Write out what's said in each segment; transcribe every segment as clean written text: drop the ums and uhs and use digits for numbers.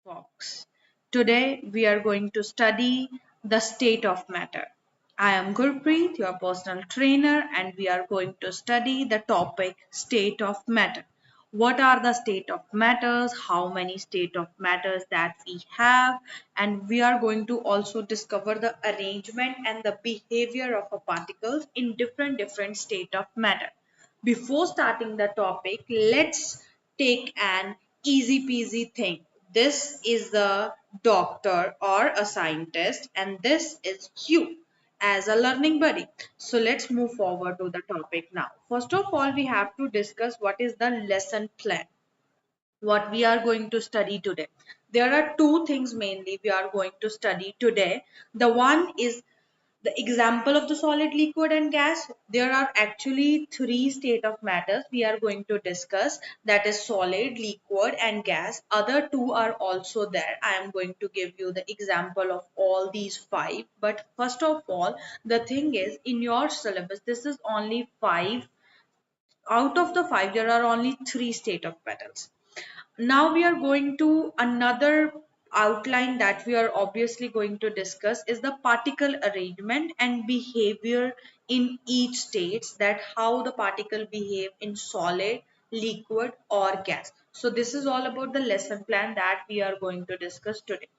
Fox. Today we are going to study the state of matter. I am Gurpreet, your personal trainer, and we are going to study the topic state of matter. What are the state of matters? How many state of matters that we have? And we are going to also discover the arrangement and the behavior of a particles in different state of matter. Before starting the topic, let's take an easy peasy thing. This is the doctor or a scientist, and this is you as a learning buddy. So let's move forward to the topic now. First of all, we have to discuss what is the lesson plan, what we are going to study today. There are two things mainly we are going to study today. The one is the example of the solid, liquid, and gas. There are actually three state of matters we are going to discuss, that is solid, liquid, and gas. Other two are also there. I am going to give you the example of all these five. But first of all, the thing is, in your syllabus, this is only five. Out of the five, there are only three state of matters. Now we are going to another outline that we are obviously going to discuss is the particle arrangement and behavior in each states, that how the particle behave in solid, liquid, or gas. So this is all about the lesson plan that we are going to discuss today.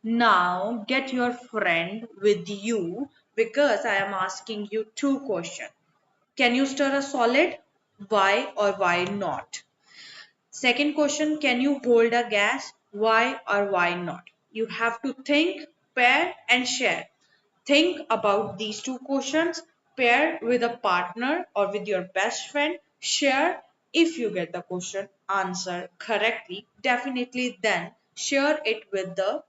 Now get your friend with you because I am asking you two questions. Can you stir a solid? Why or why not? Second question, can you hold a gas? Why or why not? You have to think, pair, and share. Think about these two questions, pair with a partner or with your best friend, share. If you get the question answer correctly, definitely then share it with the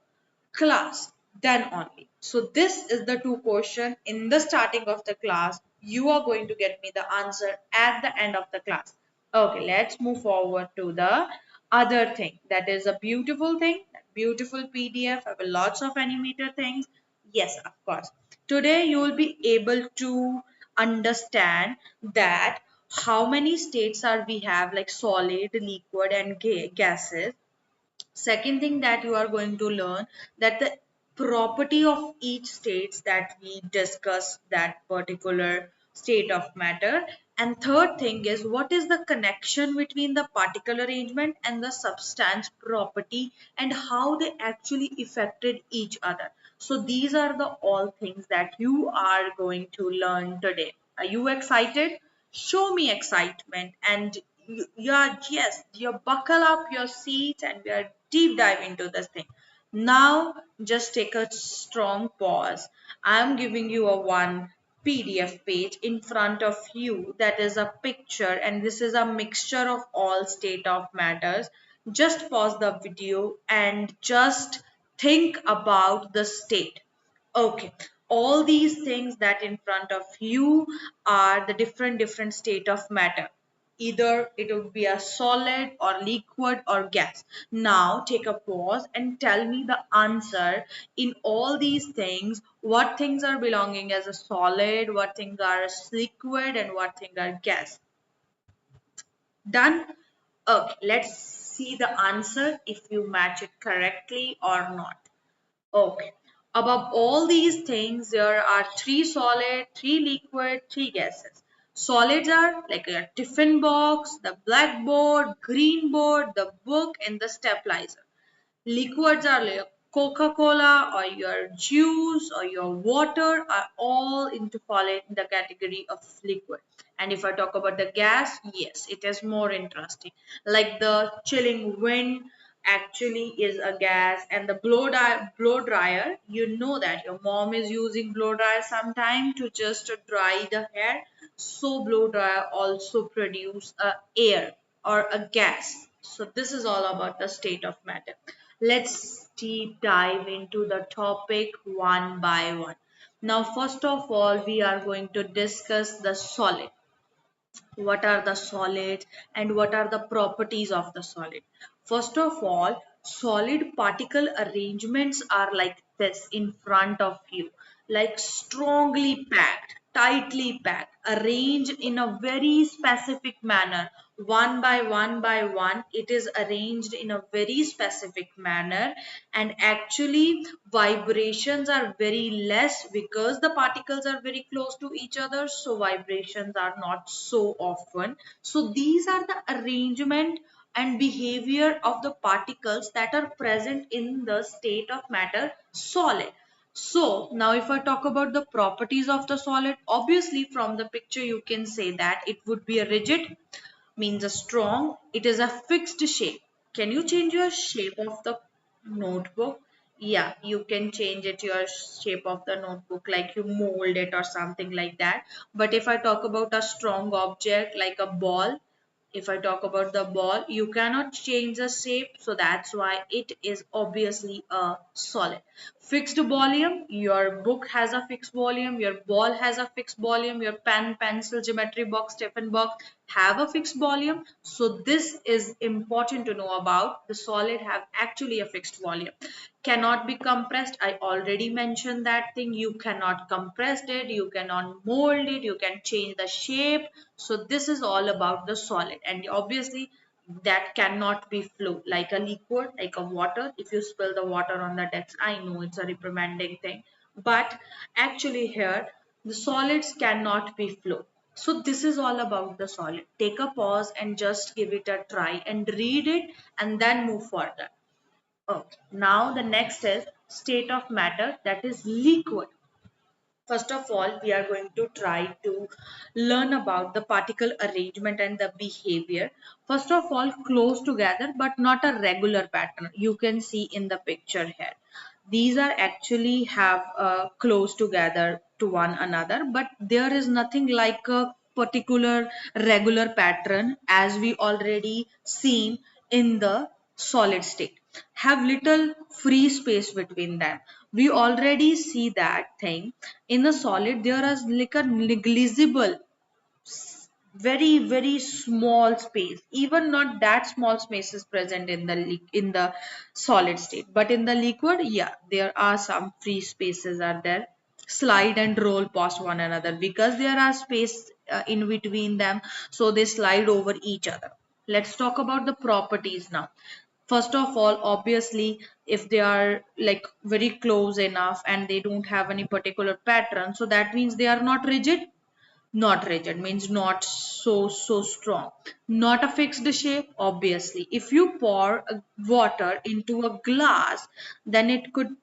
class, then only. So this is the two question in the starting of the class. You are going to get me the answer at the end of the class. Okay, let's move forward to the other thing. That is a beautiful thing, beautiful PDF with lots of animated things. Yes, of course. Today you will be able to understand that how many states are we have, like solid, liquid, and gases. Second thing that you are going to learn, that the property of each states that we discuss that particular state of matter. And third thing is, what is the connection between the particle arrangement and the substance property, and how they actually affected each other. So these are the all things that you are going to learn today. Are you excited? Show me excitement, and yeah, yes, you buckle up your seats and we are deep dive into this thing. Now just take a strong pause. I am giving you a one PDF page in front of you, that is a picture, and this is a mixture of all state of matters. Just pause the video and just think about the state. Okay, all these things that in front of you are the different state of matter. Either it would be a solid or liquid or gas. Now take a pause and tell me the answer in all these things. What things are belonging as a solid, what things are as liquid, and what things are gas. Done? Okay, let's see the answer if you match it correctly or not. Okay. Above all these things, there are three solid, three liquid, three gases. Solids are like a tiffin box, the blackboard, green board, the book, and the stabilizer. Liquids are like Coca-Cola or your juice or your water are all into fall in the category of liquid. And if I talk about the gas, yes, it is more interesting. Like the chilling wind actually is a gas, and the blow dryer, you know that your mom is using blow dryer sometime to just dry the hair. So blow dryer also produce a air or a gas. So this is all about the state of matter. Let's deep dive into the topic one by one. Now, first of all, we are going to discuss the solid. What are the solids and what are the properties of the solid? First of all, solid particle arrangements are like this in front of you, like strongly packed. tightly packed, arranged in a very specific manner, one by one. It is arranged in a very specific manner, and actually, vibrations are very less because the particles are very close to each other, so vibrations are not so often. So, these are the arrangement and behavior of the particles that are present in the state of matter solid. So now if I talk about the properties of the solid, obviously from the picture you can say that it would be a rigid, means a strong, it is a fixed shape. Can you change your shape of the notebook? Yeah, you can change it your shape of the notebook, like you mold it or something like that. But if I talk about a strong object like a ball, if I talk about the ball, you cannot change the shape, so that's why it is obviously a solid. Fixed volume, your book has a fixed volume, your ball has a fixed volume, your pen, pencil, geometry box, Stephen box have a fixed volume. So this is important to know about. The solid have actually a fixed volume. Cannot be compressed. I already mentioned that thing. You cannot compress it, you cannot mold it, you can change the shape. So this is all about the solid, and obviously that cannot be flow like a liquid, like a water. If you spill the water on the decks, I know it's a reprimanding thing, but actually here the solids cannot be flow. So this is all about the solid. Take a pause and just give it a try and read it and then move further. Okay. Now the next is state of matter, that is liquid. First of all, we are going to try to learn about the particle arrangement and the behavior. First of all, close together but not a regular pattern. You can see in the picture here. These are actually have close together to one another, but there is nothing like a particular regular pattern as we already seen in the solid state. Have little free space between them. We already see that thing in the solid. There is like a negligible, very small space, even not that small space is present in the in the solid state, but in the liquid, yeah, there are some free spaces are there, slide and roll past one another because there are space in between them, so they slide over each other. Let's talk about the properties now. First of all, obviously, if they are like very close enough and they don't have any particular pattern, so that means they are not rigid. Not rigid means not so strong. Not a fixed shape, obviously. If you pour water into a glass, then it could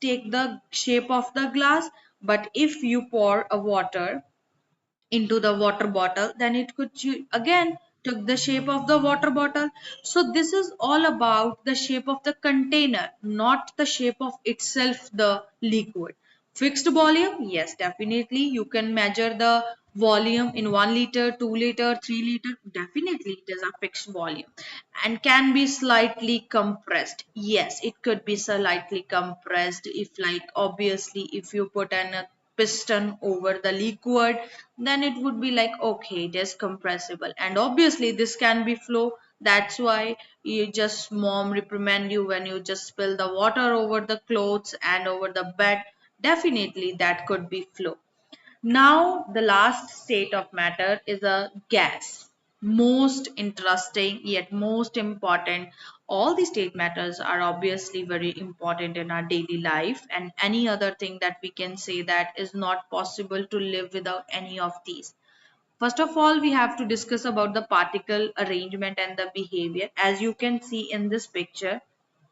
take the shape of the glass. But if you pour a water into the water bottle, then it could again took the shape of the water bottle. So this is all about the shape of the container, not the shape of itself, the liquid. Fixed volume, yes, definitely you can measure the volume in 1 liter, 2 liter, 3 liter. Definitely it is a fixed volume and can be slightly compressed. Yes, it could be slightly compressed if, like, obviously if you put an piston over the liquid, then it would be like, okay, it is compressible, and obviously this can be flow. That's why you just mom reprimand you when you just spill the water over the clothes and over the bed. Definitely that could be flow. Now, the last state of matter is a gas. Most interesting yet most important. All the state matters are obviously very important in our daily life, and any other thing that we can say that is not possible to live without any of these. First of all, we have to discuss about the particle arrangement and the behavior. As you can see in this picture,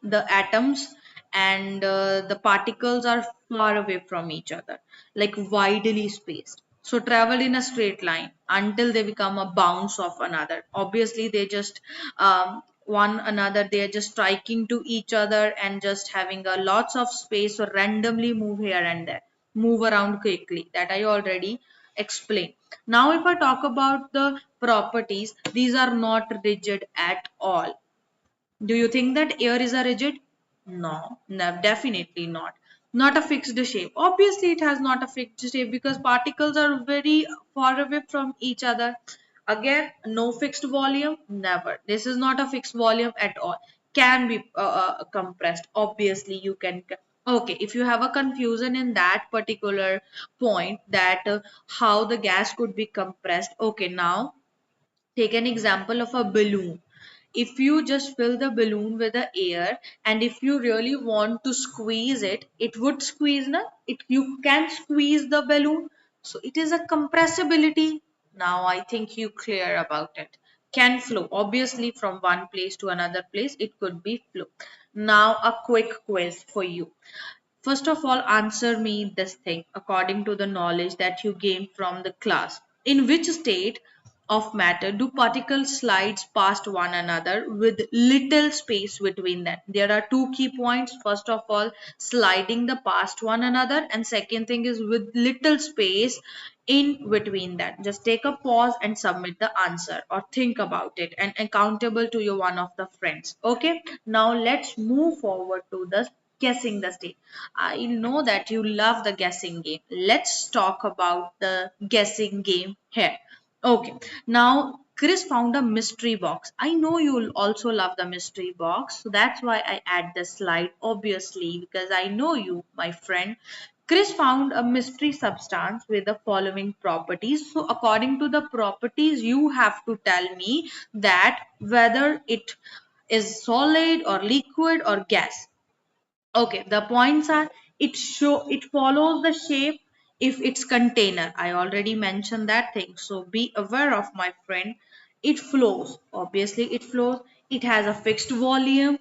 the atoms and the particles are far away from each other, like widely spaced. So travel in a straight line until they become a bounce of another. Obviously, they just one another, they are just striking to each other and just having a lots of space, or randomly move here and there, move around quickly. That I already explained. Now, if I talk about the properties, these are not rigid at all. Do you think that air is a rigid? No, no, definitely not. Not a fixed shape. Obviously, it has not a fixed shape because particles are very far away from each other. Again, no fixed volume, never. This is not a fixed volume at all. Can be compressed. Obviously, you can. Okay, if you have a confusion in that particular point, that how the gas could be compressed. Okay, now take an example of a balloon. If you just fill the balloon with the air, and if you really want to squeeze it, it would squeeze, na? You can squeeze the balloon. So it is a compressibility. Now I think you clear about it. Can flow. Obviously from one place to another place, it could be flow. Now a quick quiz for you. First of all, answer me this thing according to the knowledge that you gained from the class. In which state of matter do particles slides past one another with little space between them? There are two key points. First of all, sliding the past one another, and second thing is with little space in between that. Just take a pause and submit the answer, or think about it and accountable to your one of the friends. Okay, now let's move forward to the guessing the state. I know that you love the guessing game. Let's talk about the guessing game here. Okay, now Chris found a mystery box. I know you'll also love the mystery box, so that's why I add the slide, obviously, because I know you, my friend. Chris found a mystery substance with the following properties. So, according to the properties, you have to tell me that whether it is solid or liquid or gas. Okay, the points are, it follows the shape if it's container. I already mentioned that thing. So be aware of, my friend. It flows. Obviously it flows. It has a fixed volume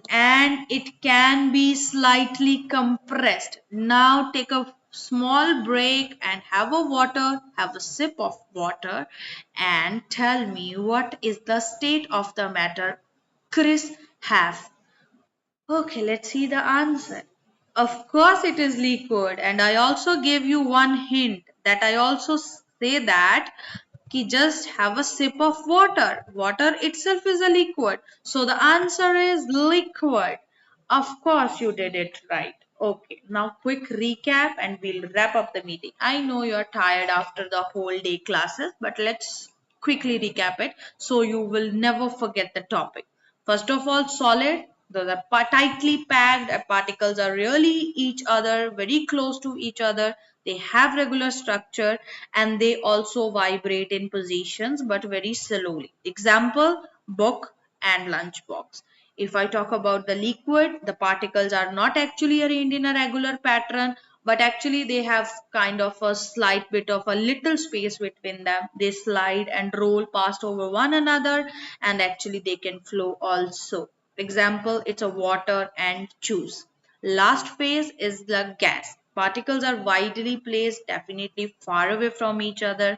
and it can be slightly compressed. Now take a small break and have a sip of water and tell me what is the state of the matter Chris have. Okay, let's see the answer. Of course, it is liquid, and I also gave you one hint that I also say that ki just have a sip of water. Water itself is a liquid, so the answer is liquid. Of course, you did it right. Okay, now quick recap and we'll wrap up the meeting. I know you're tired after the whole day classes, but let's quickly recap it so you will never forget the topic. First of all, solid. Those are tightly packed. Particles are really each other, very close to each other. They have regular structure and they also vibrate in positions but very slowly. Example, book and lunchbox. If I talk about the liquid, the particles are not actually arranged in a regular pattern, but actually they have kind of a slight bit of a little space between them. They slide and roll past over one another, and actually they can flow also. Example, it's a water and juice. Last phase is the gas. Particles are widely placed, definitely far away from each other,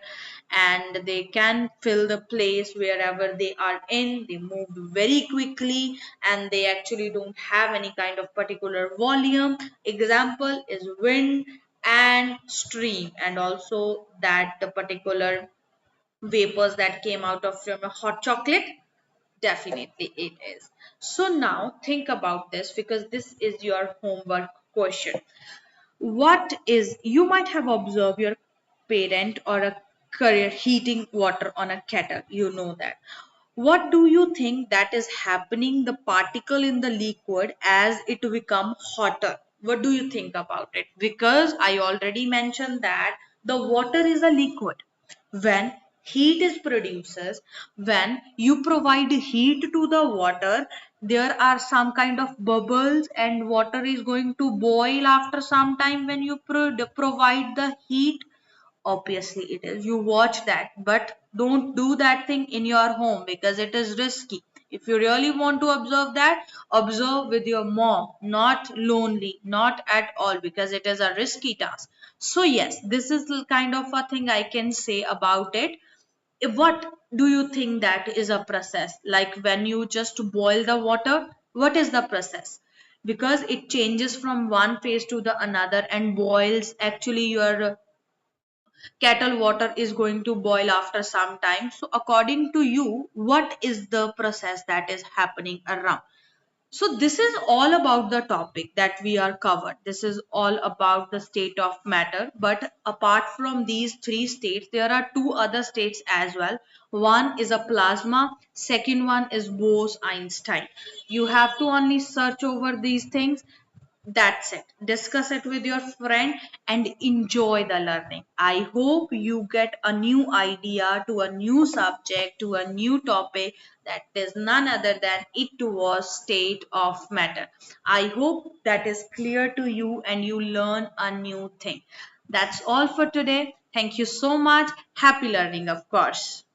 and they can fill the place wherever they are in. They move very quickly and they actually don't have any kind of particular volume. Example is wind and stream, and also that the particular vapors that came out of from a hot chocolate. Definitely it is. So now think about this, because this is your homework question. What is, you might have observed your parent or a career heating water on a kettle, you know that. What do you think that is happening the particle in the liquid as it become hotter? What do you think about it? Because I already mentioned that the water is a liquid. When heat is produces, when you provide heat to the water, there are some kind of bubbles and water is going to boil after some time when you provide the heat. Obviously it is, you watch that, but don't do that thing in your home because it is risky. If you really want to observe that, observe with your mom, not lonely, not at all, because it is a risky task. So yes, this is the kind of a thing I can say about it. What do you think that is a process, like when you just boil the water, what is the process? Because it changes from one phase to the another and boils, actually your kettle water is going to boil after some time. So according to you, what is the process that is happening around? So this is all about the topic that we are covered. This is all about the state of matter. But apart from these three states, there are two other states as well. One is a plasma. Second one is Bose-Einstein. You have to only search over these things. That's it. Discuss it with your friend and enjoy the learning. I hope you get a new idea to a new subject, to a new topic that is none other than it was state of matter. I hope that is clear to you and you learn a new thing. That's all for today. Thank you so much. Happy learning, of course.